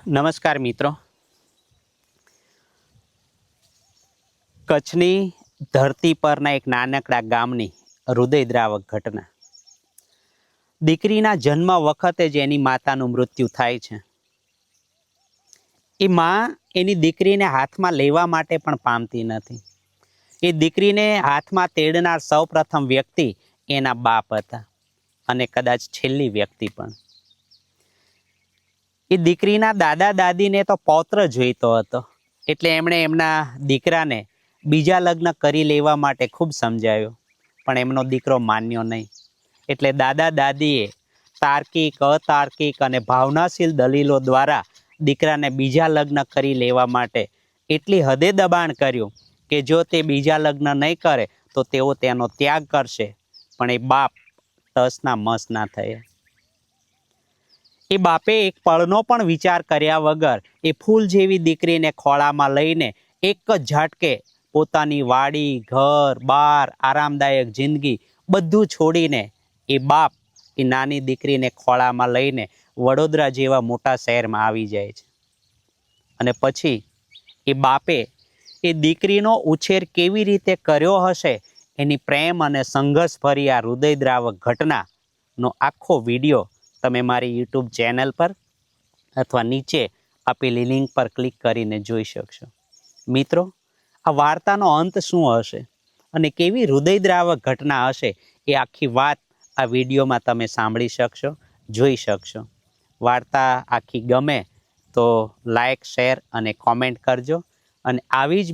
નમસ્કાર મિત્રો, કચ્છની ધરતી પરના એક નાનકડા ગામની હૃદયદ્રાવક ઘટના. દીકરીના જન્મ વખતે જ એની માતાનું મૃત્યુ થાય છે. એ માં એની દીકરીને હાથમાં લેવા માટે પણ પામતી નથી. એ દીકરીને હાથમાં તેડનાર સૌપ્રથમ વ્યક્તિ એના બાપ હતા અને કદાચ છેલ્લી વ્યક્તિ પણ. એ દીકરીના દાદા દાદીને તો પૌત્ર જોઈતો હતો, એટલે એમણે એમના દીકરાને બીજા લગ્ન કરી લેવા માટે ખૂબ સમજાવ્યો, પણ એમનો દીકરો માન્યો નહીં. એટલે દાદા દાદીએ તાર્કિક, અતાર્કિક અને ભાવનાશીલ દલીલો દ્વારા દીકરાને બીજા લગ્ન કરી લેવા માટે એટલી હદે દબાણ કર્યું કે જો તે બીજા લગ્ન નહીં કરે તો તેઓ તેનો ત્યાગ કરશે. પણ એ બાપ તસના મસ ના થયા. એ બાપે એક પળનો પણ વિચાર કર્યા વગર એ ફૂલ જેવી દીકરીને ખોળામાં લઈને એક જ ઝાટકે પોતાની વાડી, ઘર, બાર, આરામદાયક જિંદગી બધું છોડીને એ બાપ એ નાની દીકરીને ખોળામાં લઈને વડોદરા જેવા મોટા શહેરમાં આવી જાય છે. અને પછી એ બાપે એ દીકરીનો ઉછેર કેવી રીતે કર્યો હશે એની પ્રેમ અને સંઘર્ષભરી આ હૃદયદ્રાવક ઘટનાનો આખો વિડીયો તમે મારી યુટ્યુબ ચેનલ પર અથવા નીચે આપેલી લિંક પર ક્લિક કરીને જોઈ શકશો. મિત્રો, આ વાર્તાનો અંત શું હશે અને કેવી હૃદયદ્રાવક ઘટના હશે એ આખી વાત આ વિડીયોમાં તમે સાંભળી શકશો, જોઈ શકશો. વાર્તા આખી ગમે તો લાઈક, શેર અને કોમેન્ટ કરજો. અને આવી જ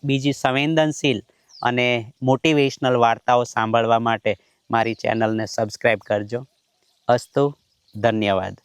બીજી સંવેદનશીલ અને મોટિવેશનલ વાર્તાઓ સાંભળવા માટે મારી ચેનલને સબસ્ક્રાઈબ કરજો. અસ્તુ, ધન્યવાદ.